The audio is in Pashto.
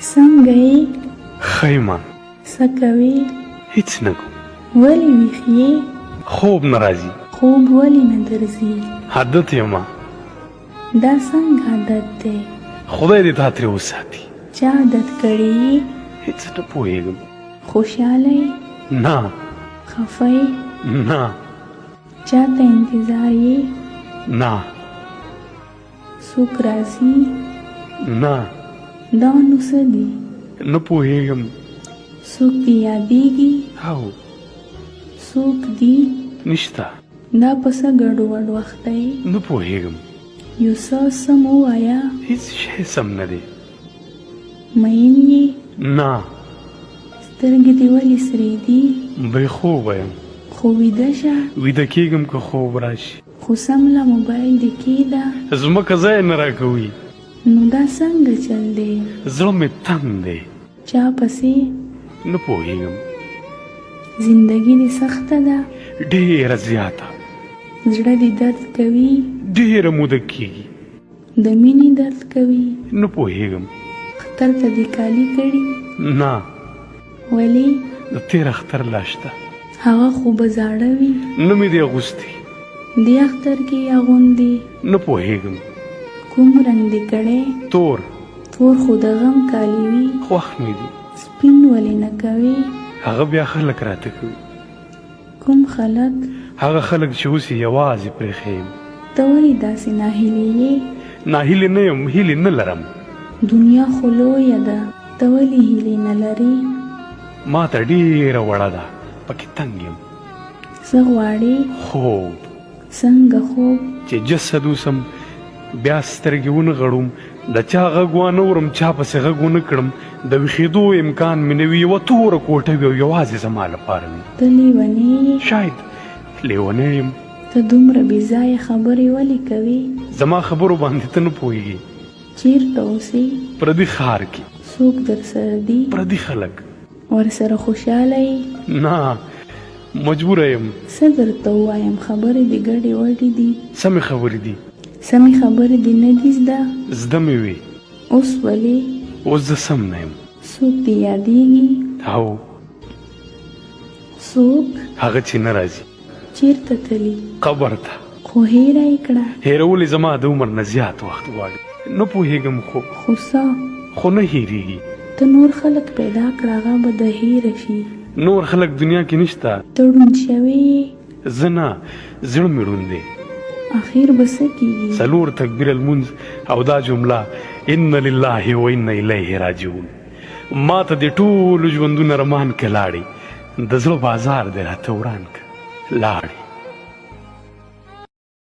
څنګه یې؟ ښه یمه. څه کوې؟ هېڅ نه کوم. ولې ویښ یې؟ خوب نه راځي. خوب ولې نه درځي؟ عادت یمه. دا څنګه عادت دی؟ خدای دې تا ترې وساتي. چا عادت کړی یې؟ هېڅ نه پوهېږم. خوشحاله یې؟ نه. خفه یې؟ نه. چا ته انتظار یې؟ نه. څوک راځي؟ نه. دا نو څه دي؟ نه پوهېږم. څوک دې یادېږي؟ او څوک دي؟ نشته. دا په څه ګډوډ وخت دی؟ نه پوهېږم. یو څه سم ووایه. هېڅ شی سم نه دی. مین یې؟ نه. سترګې دې ولې سرې دي؟ بې خوبه یم. خو ویده شه. ویده کېږم که خوب راشي. خو سمله موبایل دې کېږده. ځمکه ځای نه راکوي. نو دا څنګه چل دی؟ زړه مې تنګ دی. چا پسې؟ نه پوهېږم. زندګي دې سخته ده؟ ډېره زیاته. زړه دې درد کوي؟ ډېره موده کېږي. د مینې درد کوي؟ نه پوهېږم. اختر ته دې کالي کړي؟ نه. ولې؟ د تېر اختر لا شته. هغه خو به زاړه وي. نه مې دی اغوستې. دې اختر کې یې اغوندې؟ نه پوهېږم. کوم رنګ دې کړی؟ تور. تور خو د غم کالي وي. خوښ مې دي. سپین ولې نه کوې؟ هغه بیا خلک راته کوي. کوم خلک؟ هغه خلک چې اوس یې یوازې پرېښی یم. ته ولې داسې ناهیلې یې؟ ناهیلې نه یم، هیلې نه لرم. دنیا خو لویه ده، ته ولې هیلې نه لرې؟ ما ته ډېره وړه ده، پکې تنګ یم. څه غواړې؟ خوب. څنګه خوب؟ چې جسد اوسم، بیا سترګې ونغړوم، د چا غږ وانه چا پسې غږ ونه کړم، د ویښېدو امکان مې نه وي، یوه توره کوټه وي او یوازې زما لپاره وي. ته لیونی یې؟ شاید لیونی یم. ته دومره بېځایه خبرې ولې کوې؟ زما خبرو باندې ته نه پوهېږې. چېرته اوسې؟ پردي ښار کې. څوک درسره دي؟ پردي خلک. ورسره خوشحاله یې؟ نه، مجبوره یم. څه درته ووایم؟ خبرې دې ګډې وډې دي. سمې خبرې دي. سمې خبرې دې نه دي زده؟ زده مې وي. اوس ولې؟ اوس زه سم نه یم. څوک دې یادېږي؟ او څوک؟ هغه چې نه راځي. چېرته تلي؟ قبر ته. خو هېره یې کړه. هېرول یې زما د عمر نه زیات وخت غواړي. نه پوهېږم خو څه؟ خو نه هېرېږي. ته نور خلک پیدا کړه، هغه به د هېره شي. نور خلک دنیا کې نشته. ته ړوند شوی یې؟ زه نه، زړه مې ړوند دی. اخر به څه کېږي؟ 4 تکبیر المنځ او دا جمله ان لله و ان الیه راجعون. ما ته د ټولو ژوندونه رمان کې لاړې، د زړه بازار دې راته وران که لاړې.